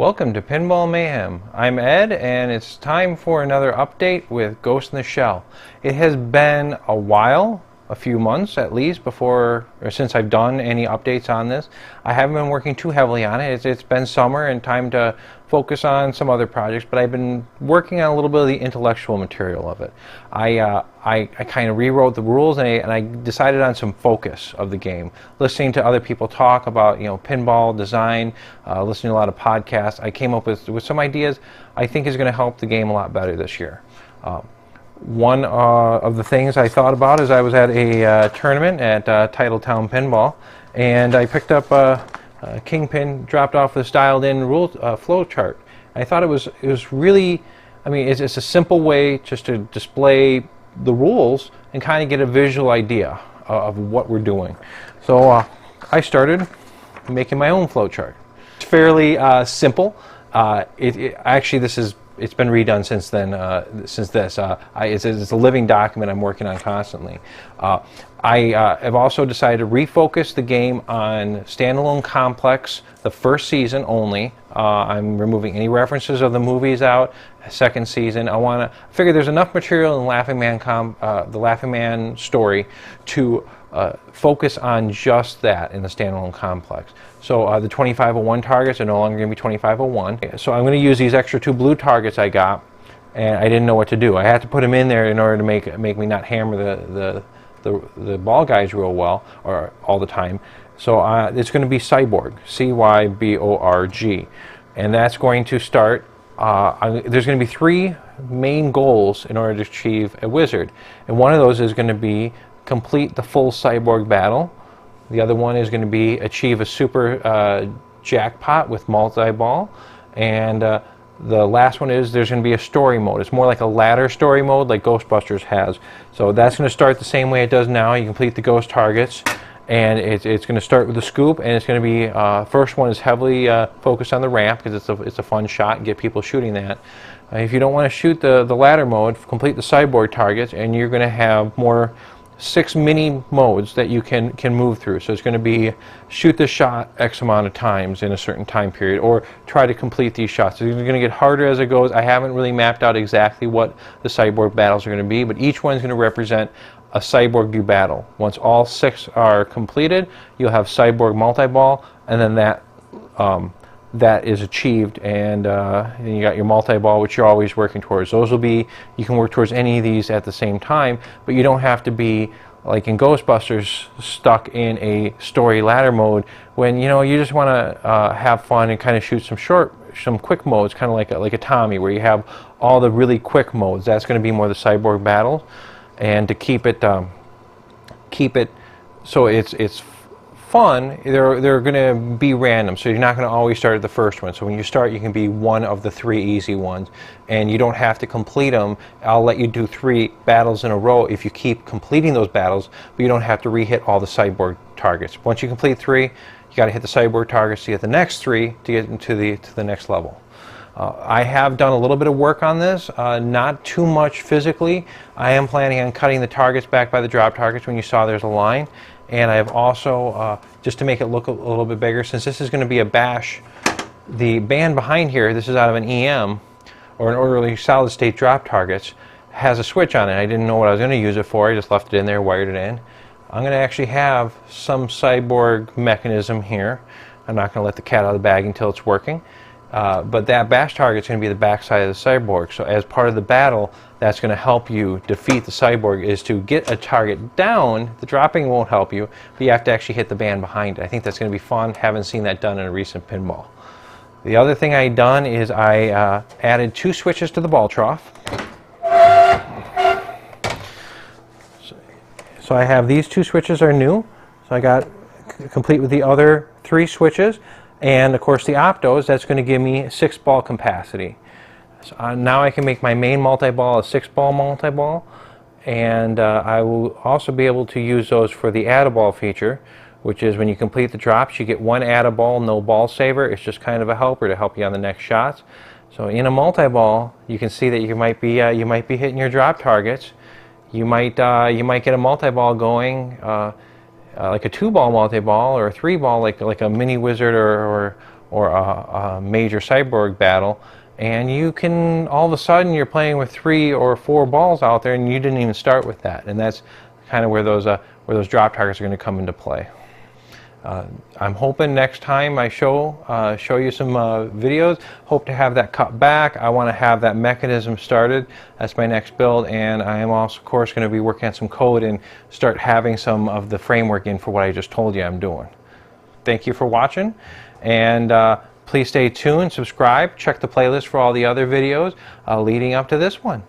Welcome to Pinball Mayhem. I'm Ed, and it's time for another update with Ghost in the Shell. It has been a while, a few months at least, before or since I've done any updates on this. I haven't been working too heavily on it. It's been summer and time to focus on some other projects, but I've been working on a little bit of the intellectual material of it. I kind of rewrote the rules, and I decided on some focus of the game. Listening to other people talk about, pinball design, listening to a lot of podcasts, I came up with some ideas I think is going to help the game a lot better this year. One of the things I thought about is I was at a tournament at Titletown Pinball, and I picked up a Kingpin, dropped off this dialed-in rule flow chart. I thought it was really, it's a simple way just to display the rules and kind of get a visual idea of what we're doing. So I started making my own flow chart. It's fairly simple. Actually, it's been redone since then. It's a living document I'm working on constantly. I have also decided to refocus the game on standalone complex, the first season only. I'm removing any references of the movies out. Second season, I figure there's enough material in the Laughing Man story to focus on just that in the standalone complex. So the 2501 targets are no longer going to be 2501. So I'm going to use these extra two blue targets I got, and I didn't know what to do. I had to put them in there in order to make me not hammer the ball guys real well or all the time. So it's going to be Cyborg, C-Y-B-O-R-G, and that's going to start. There's going to be three main goals in order to achieve a wizard, and one of those is going to be complete the full Cyborg battle. The other one is going to be achieve a super jackpot with multi-ball, and the last one is there's going to be a story mode. It's more like a ladder story mode like Ghostbusters has. So that's going to start the same way it does now. You complete the ghost targets, and it's going to start with the scoop, and it's going to be first one is heavily focused on the ramp because it's a fun shot and get people shooting that. If you don't want to shoot the ladder mode, complete the Cyborg targets, and you're going to have more 6 mini modes that you can move through. So it's going to be shoot the shot X amount of times in a certain time period, or try to complete these shots. So it's going to get harder as it goes. I haven't really mapped out exactly what the Cyborg battles are going to be, but each one's going to represent a Cyborg view battle. Once all 6 are completed, you'll have Cyborg multi-ball, and then that is achieved, and you got your multi-ball, which you're always working towards. Those will be, you can work towards any of these at the same time, but you don't have to be, like in Ghostbusters, stuck in a story ladder mode when, you just want to have fun and kind of shoot some quick modes, kind of like a Tommy, where you have all the really quick modes. That's going to be more the Cyborg battle, and to keep it so it's fun, they're going to be random, so you're not going to always start at the first one. So when you start, you can be one of the 3 easy ones, and you don't have to complete them. I'll let you do 3 battles in a row if you keep completing those battles, but you don't have to re-hit all the Cyborg targets. Once you complete 3, you got to hit the Cyborg targets to get the next 3 to get into the next level. I have done a little bit of work on this, not too much physically. I am planning on cutting the targets back by the drop targets when you saw there's a line. And I have also, just to make it look a little bit bigger, since this is going to be a bash, the band behind here, this is out of an EM, or an orderly solid state drop targets, has a switch on it. I didn't know what I was going to use it for. I just left it in there, wired it in. I'm going to actually have some Cyborg mechanism here. I'm not going to let the cat out of the bag until it's working. But that bash target is going to be the backside of the Cyborg. So as part of the battle, that's going to help you defeat the Cyborg, is to get a target down. The dropping won't help you, but you have to actually hit the band behind it. I think that's going to be fun. Haven't seen that done in a recent pinball. The other thing I done is I added 2 switches to the ball trough. So I have these 2 switches are new. So I got complete with the other 3 switches. And of course the optos, that's going to give me 6 ball capacity. So now I can make my main multi-ball a 6-ball multi-ball, and I will also be able to use those for the add-a-ball feature, which is when you complete the drops, you get 1 add-a-ball, no ball saver. It's just kind of a helper to help you on the next shots. So in a multi-ball, you can see that you might be hitting your drop targets. You might get a multi-ball going. Like a 2-ball multi-ball or a 3-ball, like a mini wizard or or a major cyborg battle, and you can, all of a sudden you're playing with 3 or 4 balls out there and you didn't even start with that. And that's kind of where those drop targets are going to come into play. I'm hoping next time I show you some videos, hope to have that cut back. I want to have that mechanism started. That's my next build, and I am also, of course, going to be working on some code and start having some of the framework in for what I just told you I'm doing. Thank you for watching, and please stay tuned, subscribe, check the playlist for all the other videos leading up to this one.